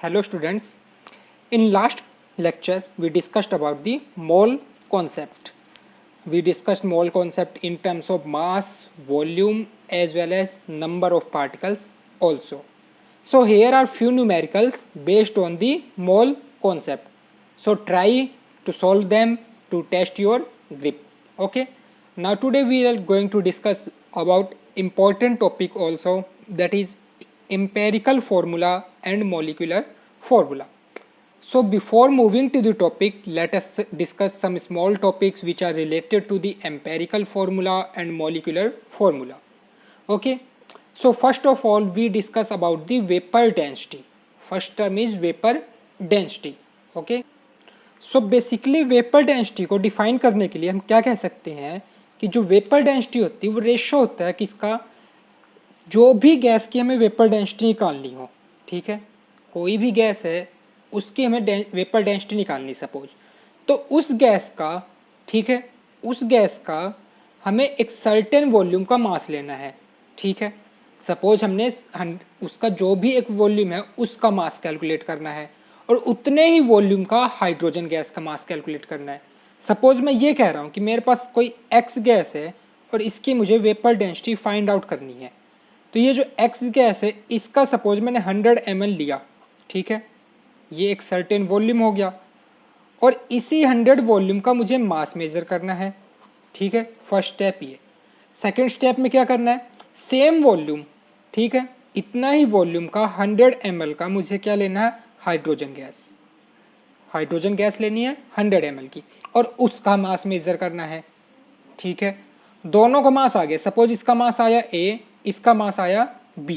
Hello students, in last lecture we discussed about the mole concept. We discussed mole concept in terms of mass, volume as well as number of particles also. So here are few numericals based on the mole concept. So try to solve them to test your grip. Okay. Now today we are going to discuss about important topic also, that is empirical formula and molecular formula. So before moving to the topic, let us discuss some small topics which are related to the empirical formula and molecular formula. Okay. So first of all we discuss about the vapor density. First term is vapor density. Okay. So basically vapour density को define करने के लिए हम क्या कह सकते हैं कि जो वेपर डेंसिटी होती है वो रेशो होता है किसका, जो भी गैस की हमें वेपर डेंसिटी निकालनी हो, ठीक है, कोई भी गैस है उसकी हमें वेपर डेंसिटी निकालनी सपोज, तो उस गैस का, ठीक है, उस गैस का हमें एक सर्टेन वॉल्यूम का मास लेना है, ठीक है, सपोज हमने उसका जो भी एक वॉल्यूम है उसका मास कैलकुलेट करना है और उतने ही वॉल्यूम का हाइड्रोजन गैस का मास कैलकुलेट करना है। सपोज मैं ये कह रहा हूँ कि मेरे पास कोई एक्स गैस है और इसकी मुझे वेपर डेंसिटी फाइंड आउट करनी है, तो ये जो एक्स गैस है इसका सपोज मैंने 100 ml लिया, ठीक है, ये एक सर्टेन वॉल्यूम हो गया और इसी 100 वॉल्यूम का मुझे मास मेजर करना है, ठीक है, फर्स्ट स्टेप ये। सेकेंड स्टेप में क्या करना है, सेम वॉल्यूम, ठीक है, इतना ही वॉल्यूम का 100 ml का मुझे क्या लेना है, हाइड्रोजन गैस लेनी है 100 ml की और उसका मास मेजर करना है, ठीक है, दोनों का मास आ गया, सपोज इसका मास आया A, इसका मास आया B,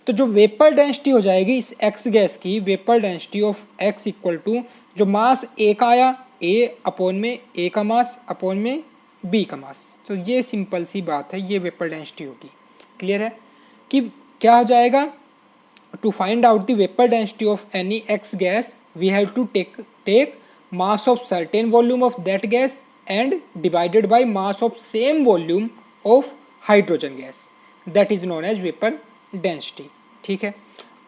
तो जो वेपर डेंसिटी हो जाएगी इस एक्स गैस की, vapour density of X equal to जो मास A का आया A अपॉन में A का मास अपॉन में B का मास। तो ये सिंपल सी बात है, ये वेपर डेंसिटी होगी। क्लियर है कि क्या हो जाएगा, to find out the vapor density of any x gas we have to take mass of certain volume of that gas and divided by mass of same volume of hydrogen gas, that is known as vapor density। ठीक है,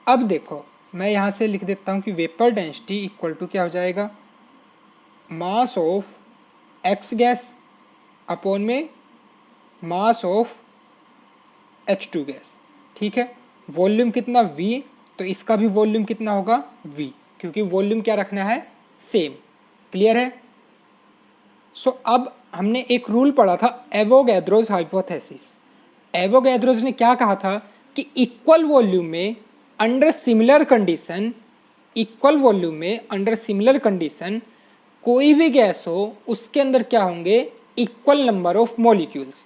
अब देखो मैं यहाँ से लिख देता हूँ कि वेपर डेंसिटी इक्वल टू क्या हो जाएगा, mass of x gas upon में मास ऑफ H2 गैस, ठीक है, वॉल्यूम कितना V, तो इसका भी वॉल्यूम कितना होगा V, क्योंकि वॉल्यूम क्या रखना है, सेम। क्लियर है। सो अब हमने एक रूल पढ़ा था एवोगैड्रोस हाइपोथेसिस। एवोगैड्रोस ने क्या कहा था कि इक्वल वॉल्यूम में under similar condition, equal volume में अंडर सिमिलर कंडीशन कोई भी गैस हो उसके अंदर क्या होंगे, इक्वल नंबर ऑफ मॉलिक्यूल्स।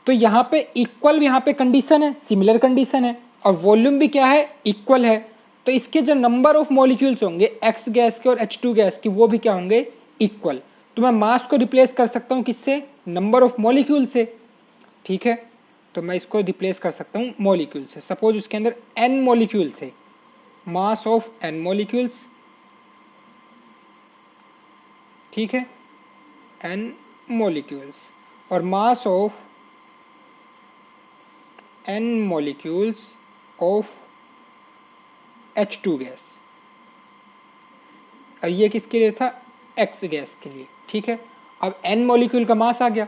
तो यहाँ पे इक्वल, यहाँ पे कंडीशन है, सिमिलर कंडीशन है और वॉल्यूम भी क्या है, इक्वल है, तो इसके जो नंबर ऑफ मॉलिक्यूल्स होंगे एक्स गैस के और H2 गैस की वो भी क्या होंगे, इक्वल। तो मैं मास को रिप्लेस कर सकता हूँ किससे, नंबर ऑफ मॉलिक्यूल से, ठीक है, तो मैं इसको रिप्लेस कर सकता हूँ मॉलिक्यूल से। सपोज उसके अंदर n मॉलिक्यूल थे, मास ऑफ n मॉलिक्यूल्स, ठीक है, n मॉलिक्यूल्स और mass of n molecules of H2 gas, और ये किसके लिए था, X गैस के लिए, ठीक है। अब n मॉलिक्यूल का मास आ गया।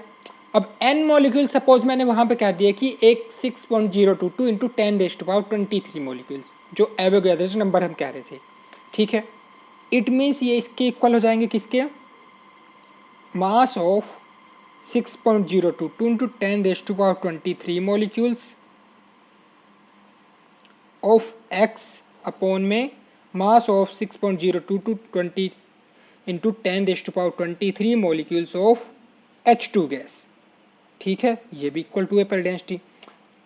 अब n मॉलिक्यूल सपोज मैंने वहां पे कह दिया कि एक 6.022 इंटू 10⁻23 मॉलिक्यूल्स, जो एवोगैड्रोस नंबर हम कह रहे थे, ठीक है। इट मीन्स ये इसके इक्वल हो जाएंगे किसके, mass of 6.022 into 10⁻23 molecules of x upon में mass of 6.022 20 into 10⁻23 molecules of H2 gas, ठीक है, ये भी इक्वल टू वेपर डेंसिटी।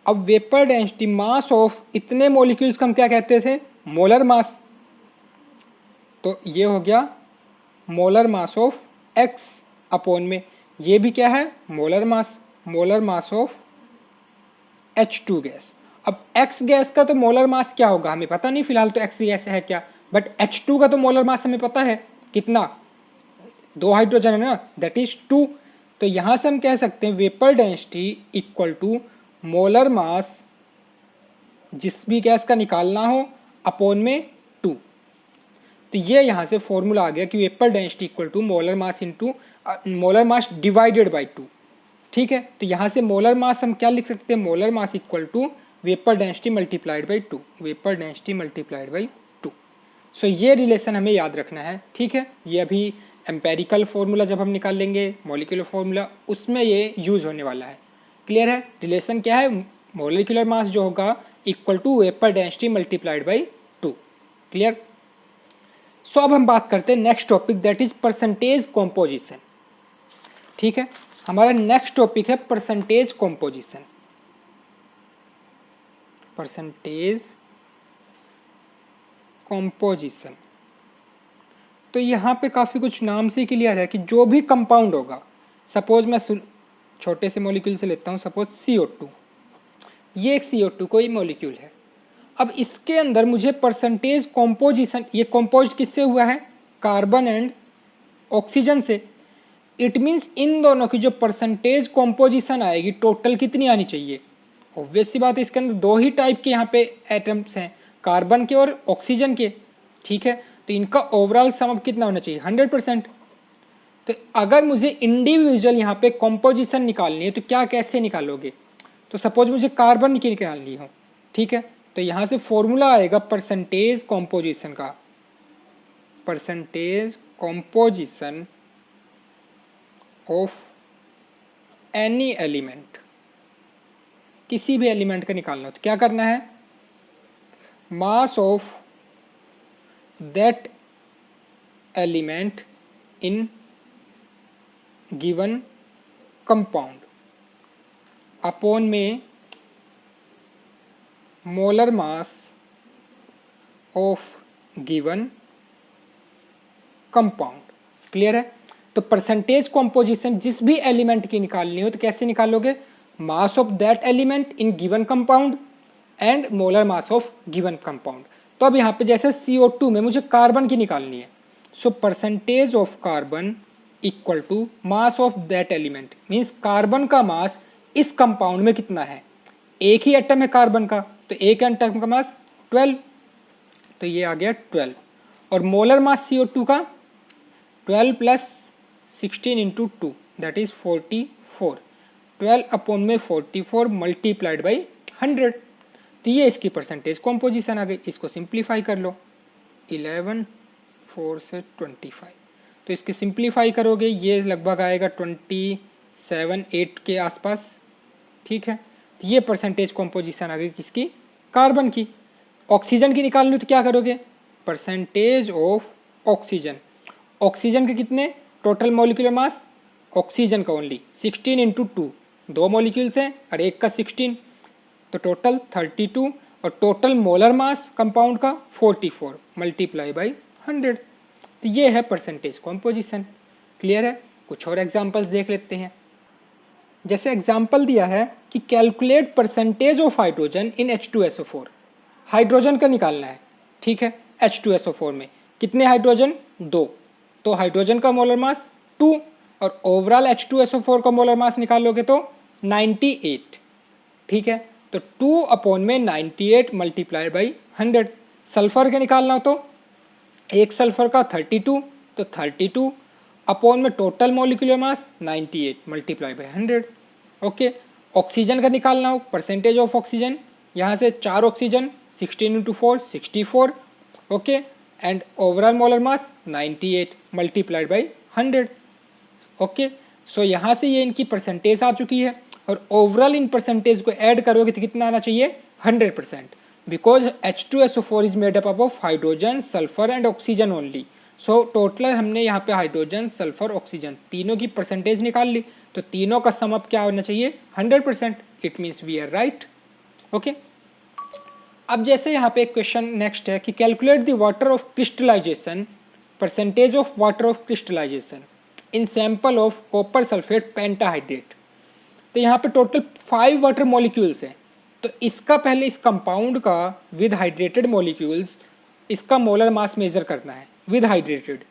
अब वेपर डेंसिटी मास ऑफ इतने मॉलिक्यूल्स का हम क्या कहते थे, मोलर मास, तो ये हो गया molar mass of x upon में ये भी क्या है, molar mass of H2 gas. अब X गैस का तो मोलर मास क्या होगा हमें पता नहीं, फिलहाल तो X गैस है क्या, बट H2 का तो मोलर मास हमें पता है कितना, 2 हाइड्रोजन है ना, दैट इज 2। तो यहां से हम कह सकते हैं vapour density equal to molar mass जिस भी गैस का निकालना हो अपॉन में तो ये यहाँ से फॉर्मूला आ गया कि vapour density equal to molar mass into molar mass divided by 2। ठीक है, तो यहाँ से मोलर मास हम क्या लिख सकते हैं, molar mass equal to vapour density multiplied by 2, vapour density multiplied by 2। So ये रिलेशन हमें याद रखना है। ठीक है, ये अभी एम्पेरिकल फॉर्मूला जब हम निकाल लेंगे मॉलिक्यूलर फॉर्मूला, उसमें ये यूज होने वाला है। क्लियर है, रिलेशन क्या है, मॉलिक्यूलर मास जो होगा equal to vapour density multiplied by 2। Clear. So अब हम बात करते हैं next topic, that is percentage composition. ठीक है, हमारा नेक्स्ट टॉपिक है परसेंटेज कॉम्पोजिशन। परसेंटेज कॉम्पोजिशन, तो यहाँ पे काफ़ी कुछ नाम से क्लियर है कि जो भी कंपाउंड होगा, सपोज मैं छोटे से मॉलिक्यूल से लेता हूँ, सपोज CO2, ये एक CO2 कोई मॉलिक्यूल है। अब इसके अंदर मुझे परसेंटेज कॉम्पोजिशन, ये कॉम्पोज किससे हुआ है, कार्बन एंड ऑक्सीजन से। इट मीन्स इन दोनों की जो परसेंटेज कॉम्पोजिशन आएगी टोटल कितनी आनी चाहिए। ऑब्वियस सी बात है, इसके अंदर दो ही टाइप के यहाँ पे एटम्स हैं, कार्बन के और ऑक्सीजन के। ठीक है, तो इनका ओवरऑल सम अब कितना होना चाहिए, 100%। तो अगर मुझे इंडिविजुअल यहाँ पे कॉम्पोजिशन निकालनी है तो क्या कैसे निकालोगे, तो सपोज मुझे कार्बन की निकालनी हो। ठीक है, तो यहाँ से फॉर्मूला आएगा परसेंटेज कॉम्पोजिशन का, percentage composition of any element, किसी भी एलिमेंट का निकालना हो तो क्या करना है, mass of that element in given compound upon में molar mass of given compound. Clear है, तो परसेंटेज कॉम्पोजिशन जिस भी एलिमेंट की निकालनी हो तो कैसे निकालोगे, मास of that element in given compound and molar mass of given compound. तो अब यहाँ पे जैसे CO2 में मुझे कार्बन की निकालनी है, so percentage of carbon equal to mass of that element, means carbon का मास इस कंपाउंड में कितना है, एक ही एटम है कार्बन का, तो एक एटम का मास 12, तो ये आ गया 12। और मोलर मास CO2 का 12 plus 16 into 2 that is 44, 12 upon में 44 मल्टीप्लाइड बाई 100। तो ये इसकी परसेंटेज कॉम्पोजिशन आ गई। इसको सिंप्लीफाई कर लो, 11 4 से 25, तो इसके सिंप्लीफाई करोगे ये लगभग आएगा 27 8 के आसपास। ठीक है, तो ये परसेंटेज कॉम्पोजिशन आ गई किसकी, कार्बन की। ऑक्सीजन की निकाल लो तो क्या करोगे, परसेंटेज ऑफ ऑक्सीजन, ऑक्सीजन के कितने टोटल मॉलिक्यूलर मास, ऑक्सीजन का ओनली 16 इंटू 2, दो मॉलिक्यूल्स हैं और एक का 16, तो टोटल 32, और टोटल मोलर मास कंपाउंड का 44 मल्टीप्लाई बाई 100। तो ये है परसेंटेज कॉम्पोजिशन। क्लियर है, कुछ और एग्जांपल्स देख लेते हैं। जैसे एग्जांपल दिया है कि calculate percentage of hydrogen in H2SO4, hydrogen का निकालना है। ठीक है, H2SO4 में कितने हाइड्रोजन, 2, तो हाइड्रोजन का मोलर मास 2 और ओवरऑल H2SO4 का मोलर मास निकालोगे तो 98। ठीक है, तो 2 अपॉन में 98 मल्टीप्लाइड बाई 100। सल्फर के निकालना हो तो एक सल्फर का 32, तो 32 अपॉन में total molecular mass 98 multiply by 100। Okay, oxygen का निकालना हो, परसेंटेज ऑफ ऑक्सीजन, यहाँ से 4 oxygen 16 into 4 64। Okay, and overall molar mass 98 multiplied by 100। Okay, so यहाँ से ये इनकी परसेंटेज आ चुकी है, और ओवरऑल इन परसेंटेज को ऐड करोगे तो कितना आना चाहिए, 100%, because H2SO4 is made up of hydrogen, sulphur and oxygen only. So total हमने यहाँ पे हाइड्रोजन, सल्फर, ऑक्सीजन तीनों की परसेंटेज निकाल ली, तो तीनों का सम अप क्या होना चाहिए, 100%। It means we are right. Okay, अब जैसे यहाँ पे एक क्वेश्चन नेक्स्ट है कि calculate the water of crystallisation, percentage of water of crystallisation in sample of copper sulphate pentahydrate. तो यहाँ पे टोटल 5 वाटर मॉलिक्यूल्स हैं, तो इसका पहले इस कंपाउंड का विद हाइड्रेटेड मॉलिक्यूल्स इसका मोलर मास मेजर करना है विद हाइड्रेटेड।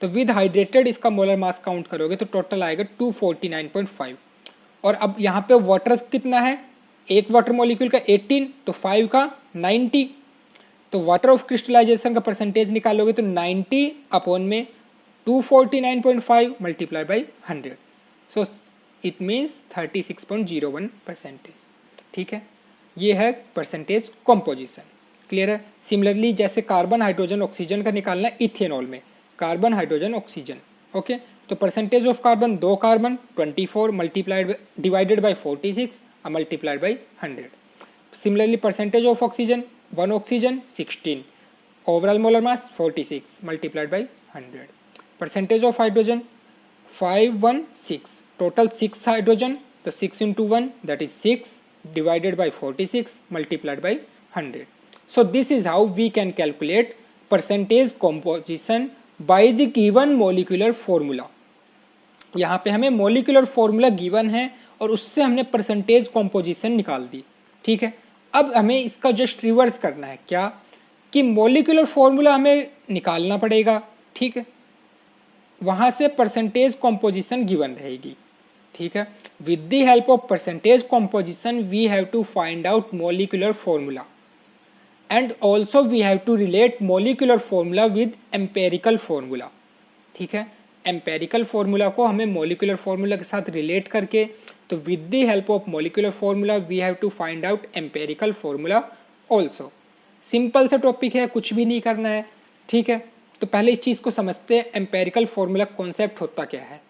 तो विद हाइड्रेटेड इसका मोलर मास काउंट करोगे तो टोटल आएगा 249.5। और अब यहाँ पे वाटर कितना है, एक वाटर मॉलिक्यूल का 18, तो 5 का 90। तो वाटर ऑफ क्रिस्टलाइजेशन का परसेंटेज निकालोगे तो 90 अपॉन में 249.5 multiply by 100, so it means 36.01%। ठीक है, ये है परसेंटेज कॉम्पोजिशन। क्लियर है। सिमिलरली जैसे कार्बन हाइड्रोजन ऑक्सीजन का निकालना है इथेनॉल में, कार्बन हाइड्रोजन ऑक्सीजन। ओके, तो percentage of carbon, 2 carbon 24 multiplied divided by 46 multiplied by 100। Similarly percentage of oxygen, 1 oxygen 16, overall molar mass 46 multiplied by 100। Percentage of hydrogen 516, total 6 hydrogen, तो 6 into 1 that is 6 divided by 46 multiplied by 100. So this is how we can calculate percentage composition by the given molecular formula. यहाँ पे हमें molecular formula given है और उससे हमने percentage composition निकाल दी। ठीक है, अब हमें इसका जस्ट रिवर्स करना है, क्या कि molecular formula हमें निकालना पड़ेगा। ठीक है, वहाँ से percentage composition given रहेगी। ठीक है, with the help of percentage composition we have to find out molecular formula and also we have to relate molecular formula with empirical formula। ठीक है, empirical formula को हमें molecular formula के साथ relate करके, तो with the help of molecular formula we have to find out empirical formula also। Simple सा topic है, कुछ भी नहीं करना है। ठीक है, तो पहले इस चीज़ को समझते हैं empirical formula कॉन्सेप्ट होता क्या है।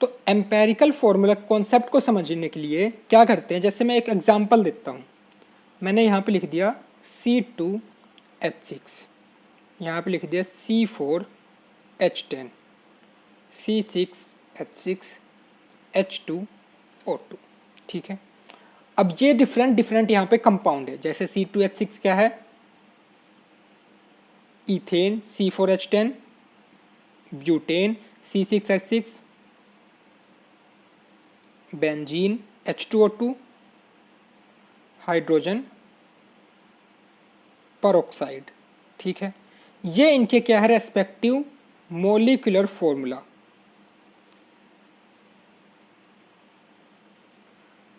तो एम्पेरिकल फॉर्मूला कॉन्सेप्ट को समझने के लिए क्या करते हैं, जैसे मैं एक एग्जांपल देता हूँ। मैंने यहाँ पे लिख दिया C2H6, यहाँ पे लिख दिया C4H10, C6H6, H2O2। ठीक है, अब ये डिफरेंट यहाँ पे कंपाउंड है। जैसे C2H6 क्या है, ethane, C4H10 butane, C6H6 benzene, H2O2 hydrogen peroxide. ठीक है, ये इनके क्या है respective molecular formula.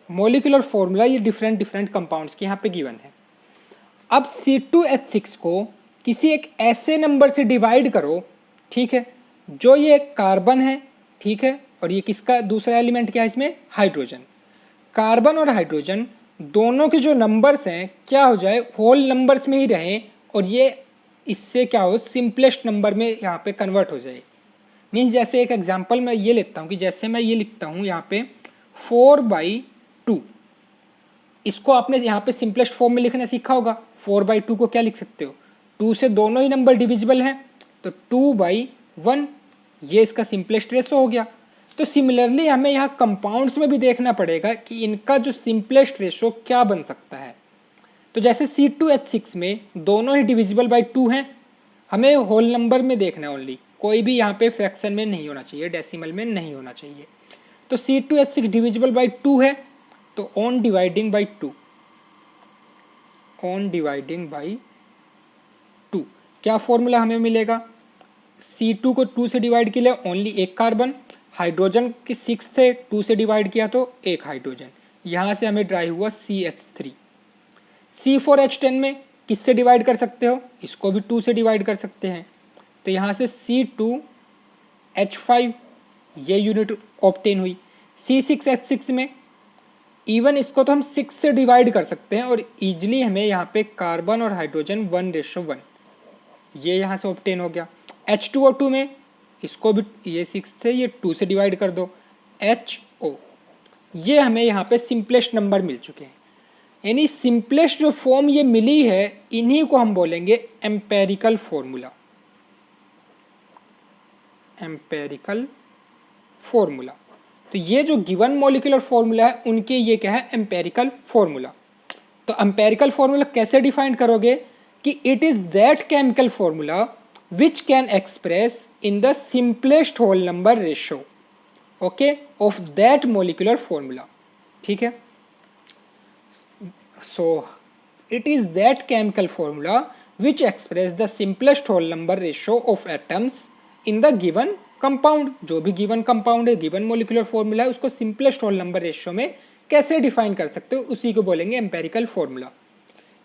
Molecular formula ये डिफरेंट कंपाउंड्स के यहाँ पे गिवन है। अब C2H6 को किसी एक ऐसे नंबर से डिवाइड करो, ठीक है, जो ये कार्बन है। ठीक है, और ये किसका दूसरा एलिमेंट क्या है इसमें, हाइड्रोजन। कार्बन और हाइड्रोजन दोनों के जो नंबर्स हैं क्या हो जाए, होल नंबर्स में ही रहें और ये इससे क्या हो, सिंपलेस्ट नंबर में यहाँ पे कन्वर्ट हो जाए। मीन्स जैसे एक एग्जांपल मैं ये लेता हूँ कि जैसे मैं ये लिखता हूँ यहाँ पे 4/2, इसको आपने यहाँ पे सिंपलेस्ट फॉर्म में लिखना सीखा होगा। 4/2 को क्या लिख सकते हो, 2 से दोनों ही नंबर डिविजिबल हैं तो 2/1, ये इसका सिंपलेस्ट रेशो हो गया। तो सिमिलरली हमें यहाँ कंपाउंड्स में भी देखना पड़ेगा कि इनका जो सिंपलेस्ट रेशो क्या बन सकता है। तो जैसे C2H6 में दोनों ही डिविजिबल बाई 2 हैं, हमें होल नंबर में देखना है ओनली, कोई भी यहाँ पे फ्रैक्शन में नहीं होना चाहिए, डेसिमल में नहीं होना चाहिए। तो C2H6 डिविजिबल बाई 2 है, तो on dividing by 2, on dividing by 2 क्या फॉर्मूला हमें मिलेगा, C2 को 2 से डिवाइड किया ओनली एक कार्बन, हाइड्रोजन के 6 से 2 से डिवाइड किया तो एक हाइड्रोजन, यहाँ से हमें ड्राइव हुआ CH3। C4H10 में किससे डिवाइड कर सकते हो, इसको भी 2 से डिवाइड कर सकते हैं, तो यहाँ से C2H5 ये यूनिट ऑब्टेन हुई। C6H6 में इवन इसको तो हम 6 से डिवाइड कर सकते हैं और ईजिली हमें यहाँ पे कार्बन और हाइड्रोजन 1:1 ये यहाँ से ऑब्टेन हो गया। H2O2 में इसको भी ये 6 से ये 2 से डिवाइड कर दो, HO, ये हमें यहाँ पे सिंपलेस्ट नंबर मिल चुके हैं। यानी सिंपलेस्ट जो फॉर्म ये मिली है इन्हीं को हम बोलेंगे एम्पेरिकल फॉर्मूला, एम्पेरिकल फॉर्मूला। तो ये जो गिवन मॉलिक्यूलर फॉर्मूला है उनके ये क्या है, एम्पेरिकल फॉर्मूला। तो एम्पेरिकल फॉर्मूला कैसे डिफाइन करोगे कि it is that chemical formula which can express in the simplest whole number ratio, okay, of that molecular formula। ठीक है, so it is that chemical formula which express the simplest whole number ratio of atoms in the given compound। जो भी given compound है, given molecular formula है, उसको simplest whole number ratio में कैसे define कर सकते हो, उसी को बोलेंगे एम्पेरिकल फॉर्मूला।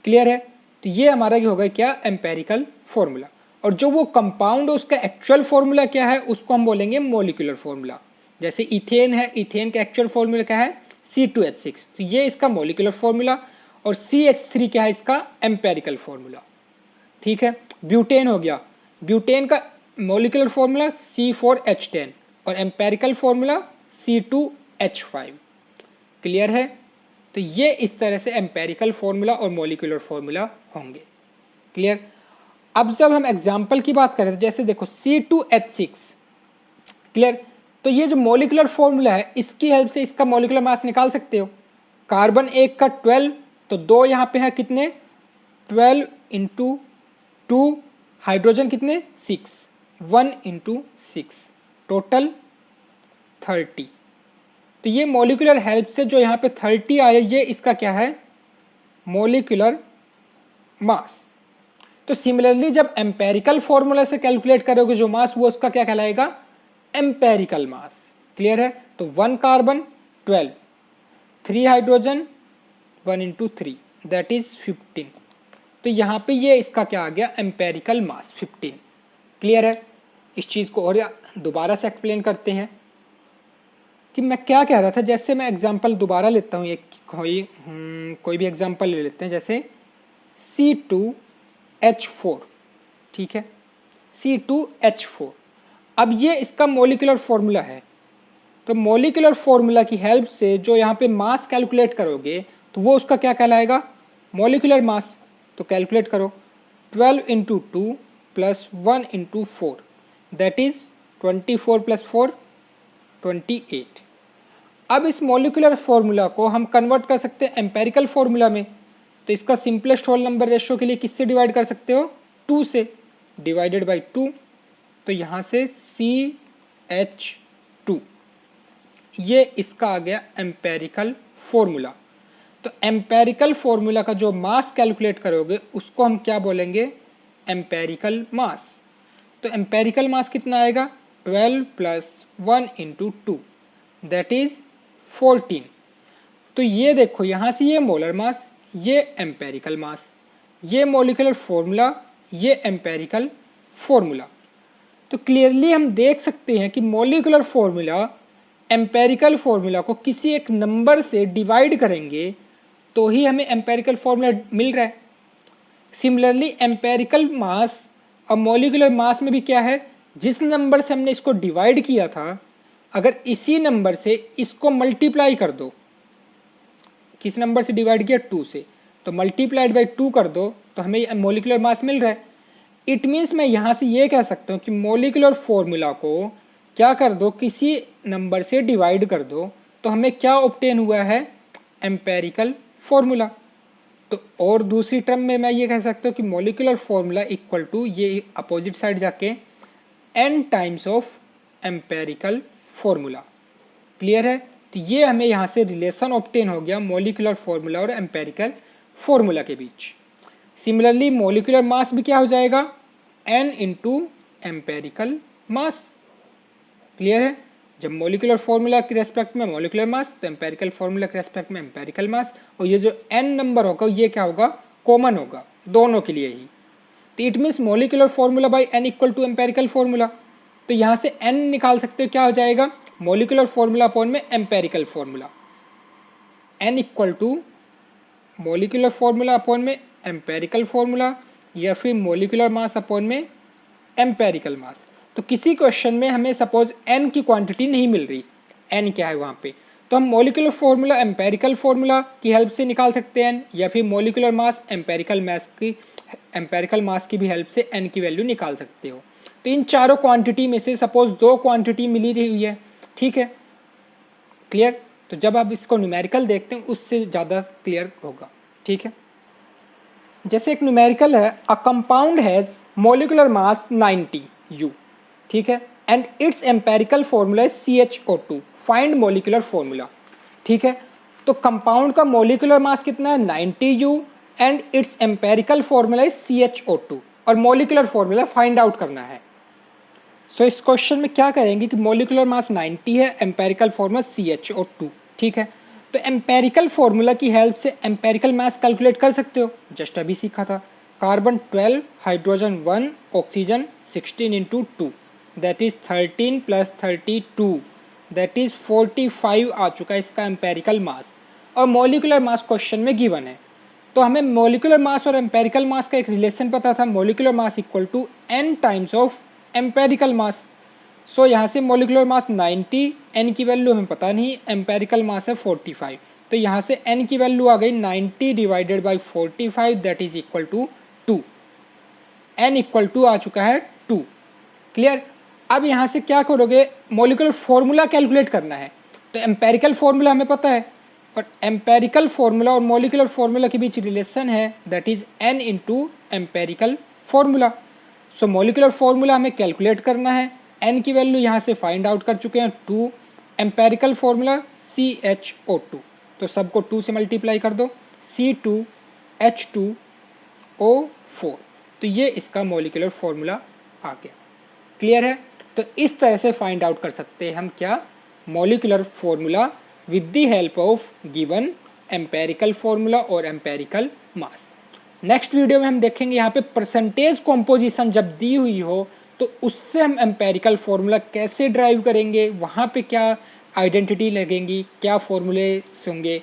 क्लियर है। तो ये हमारा क्या होगा, क्या एम्पेरिकल फॉर्मूला। और जो वो कंपाउंड है उसका एक्चुअल फॉर्मूला क्या है उसको हम बोलेंगे मोलिकुलर फॉर्मूला। जैसे इथेन है, इथेन का एक्चुअल फॉर्मूला क्या है, C2H6, तो ये इसका मोलिकुलर फॉर्मूला। और CH3 क्या है, इसका एम्पेरिकल फॉर्मूला। ठीक है, ब्यूटेन हो गया, ब्यूटेन का मोलिकुलर फॉर्मूला C4H10 और एम्पेरिकल फॉर्मूला C2H5। क्लियर है, तो ये इस तरह से एम्पेरिकल फॉर्मूला और मोलिकुलर फॉर्मूला होंगे। क्लियर। अब जब हम एग्जाम्पल की बात करें तो जैसे देखो C2H6, क्लियर, तो ये जो मोलिकुलर फॉर्मूला है इसकी हेल्प से इसका मोलिकुलर मास निकाल सकते हो। कार्बन एक का 12, तो 2 यहाँ पे है कितने, 12 इंटू 2, हाइड्रोजन कितने 6, 1 इंटू 6, टोटल 30। तो ये मोलिकुलर हेल्प से जो यहाँ पे 30 आया, ये इसका क्या है, मोलिकुलर मास। तो सिमिलरली जब एम्पेरिकल फॉर्मूला से कैलकुलेट करोगे जो मास, वो उसका क्या कहलाएगा, एम्पेरिकल मास। क्लियर है, तो 1 carbon 12, 3 hydrogen 1 into 3 that is 15। तो यहाँ पे ये इसका क्या आ गया, एम्पेरिकल मास 15। क्लियर है। इस चीज़ को और दोबारा से एक्सप्लेन करते हैं कि मैं क्या कह रहा था। जैसे मैं एग्जांपल दोबारा लेता हूँ, एक कोई भी एग्जांपल ले लेते हैं, जैसे C2H4, ठीक है, C2H4। अब ये इसका मोलिकुलर फॉर्मूला है, तो मोलिकुलर फॉर्मूला की हेल्प से जो यहाँ पे मास कैलकुलेट करोगे तो वो उसका क्या कहलाएगा, मोलिकुलर मास। तो कैलकुलेट करो, 12 into 2 plus 1 into 4 that is 24 plus 4 28। अब इस मोलिकुलर फॉर्मूला को हम कन्वर्ट कर सकते हैं एम्पेरिकल फॉर्मूला में। तो इसका सिंपलेस्ट होल नंबर रेशियो के लिए किससे डिवाइड कर सकते हो, 2 से, डिवाइडेड बाई 2। तो यहाँ से CH2, ये इसका आ गया एम्पेरिकल फॉर्मूला। तो एम्पेरिकल फॉर्मूला का जो मास कैलकुलेट करोगे उसको हम क्या बोलेंगे, एम्पेरिकल मास। तो एम्पेरिकल मास कितना आएगा, 12 प्लस 1 इंटू 2 दैट इज 14। तो ये देखो यहाँ से ये मोलर मास, ये एम्पेरिकल मास, ये मोलिकुलर फॉर्मूला, ये एम्पेरिकल फॉर्मूला। तो क्लियरली हम देख सकते हैं कि मोलिकुलर फॉर्मूला एम्पेरिकल फॉर्मूला को किसी एक नंबर से डिवाइड करेंगे तो ही हमें एम्पेरिकल फॉर्मूला मिल रहा है। सिमिलरली एम्पेरिकल मास और मोलिकुलर मास में भी क्या है, जिस नंबर से हमने इसको डिवाइड किया था, अगर इसी नंबर से इसको मल्टीप्लाई कर दो, किस नंबर से डिवाइड किया, 2 से, तो मल्टीप्लाइड बाई 2 कर दो तो हमें मोलिकुलर मास मिल रहा है। इट मीन्स मैं यहाँ से ये कह सकता हूँ कि मोलिकुलर फॉर्मूला को क्या कर दो, किसी नंबर से डिवाइड कर दो तो हमें क्या ऑब्टेन हुआ है, एम्पेरिकल फॉर्मूला। तो और दूसरी टर्म में मैं ये कह सकता हूँ कि मोलिकुलर फॉर्मूला इक्वल टू, ये अपोजिट साइड जाके, n times of empirical formula. Clear है, तो ये हमें यहाँ से रिलेशन ऑब्टेन हो गया मोलिकुलर फॉर्मूला और एम्पेरिकल फॉर्मूला के बीच। सिमिलरली मोलिकुलर मास भी क्या हो जाएगा, n इंटू एम्पेरिकल मास। क्लियर है, जब मोलिकुलर फॉर्मूला के रेस्पेक्ट में मोलिकुलर मास, तो एम्पेरिकल फॉर्मूला के रेस्पेक्ट में एम्पेरिकल मास। और ये जो n नंबर होगा ये क्या होगा, कॉमन होगा दोनों के लिए ही। तो it means molecular formula by n equal to empirical formula. तो यहाँ से n निकाल सकते हो, क्या हो जाएगा, मोलिकुलर फॉर्मूला अपॉन में empirical formula, n equal to molecular formula upon में एम्पेरिकल फॉर्मूला, या फिर मोलिकुलर मास अपॉन में एम्पेरिकल मास। तो किसी क्वेश्चन में हमें सपोज n की क्वांटिटी नहीं मिल रही, n क्या है वहाँ पे, तो हम मोलिकुलर फॉर्मूला एम्पेरिकल फॉर्मूला की हेल्प से निकाल सकते हैं n, या फिर मोलिकुलर मास एम्पेरिकल मास की भी हेल्प से n की वैल्यू निकाल सकते हो। तो इन चारों क्वांटिटी में से सपोज 2 क्वांटिटी मिली रही हुई है, ठीक है, क्लियर। तो जब आप इसको न्यूमेरिकल देखते हैं उससे ज़्यादा क्लियर होगा, ठीक है। जैसे एक न्यूमेरिकल है, a compound has molecular mass 90 U, ठीक है, एंड इट्स एम्पेरिकल फॉर्मूला है CHO2, फाइंड मोलिकुलर फॉर्मूला, ठीक है। तो कंपाउंड का मोलिकुलर मास कितना है, 90 U, and it's empirical formula है CHO2, और मोलिकुलर फॉर्मूला फाइंड आउट करना है। सो इस क्वेश्चन में क्या करेंगे कि मोलिकुलर मास 90 है, एम्पेरिकल फॉर्मूला CHO2, ठीक है। तो एम्पेरिकल फॉर्मूला की हेल्प से एम्पेरिकल मास कैलकुलेट कर सकते हो, जस्ट अभी सीखा था। Carbon 12, hydrogen 1, oxygen 16 into 2 that is 13 plus 32 that is 45 आ चुका है इसका एम्पेरिकल मास, और मॉलिक्यूलर मास क्वेश्चन में गिवन है। तो हमें मॉलिक्यूलर मास और एम्पेरिकल मास का एक रिलेशन पता था, molecular mass equal to n times of empirical mass. So यहाँ से मॉलिक्यूलर मास 90, n की वैल्यू हमें पता नहीं, एम्पेरिकल मास है 45, तो यहाँ से n की वैल्यू आ गई 90 divided by 45 that is equal to 2, n equal to आ चुका है 2। क्लियर। अब यहाँ से क्या करोगे, मॉलिक्यूलर फॉर्मूला कैलकुलेट करना है। तो एम्पेरिकल फॉर्मूला हमें पता है, और एम्पेरिकल फॉर्मूला और मॉलिक्यूलर फॉर्मूला के बीच रिलेशन है that is n into empirical formula. So molecular formula हमें कैलकुलेट करना है, n की वैल्यू यहाँ से फाइंड आउट कर चुके हैं 2, एम्पेरिकल फॉर्मूला CHO2, तो सबको 2 से मल्टीप्लाई कर दो, C2H2O4, तो ये इसका मॉलिक्यूलर फॉर्मूला आ गया। क्लियर है। तो इस तरह से फाइंड आउट कर सकते हैं हम क्या, molecular formula with the help of given empirical formula और एम्पेरिकल मास। नेक्स्ट वीडियो में हम देखेंगे यहाँ पे परसेंटेज कॉम्पोजिशन जब दी हुई हो तो उससे हम एम्पेरिकल फॉर्मूला कैसे ड्राइव करेंगे, वहाँ पे क्या आइडेंटिटी लगेंगी, क्या फॉर्मूले होंगे,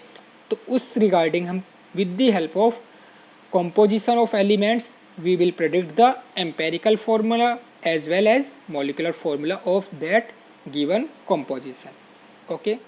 तो उस रिगार्डिंग हम with the help of composition of elements we will predict the empirical formula as well as molecular formula of that given composition. Okay.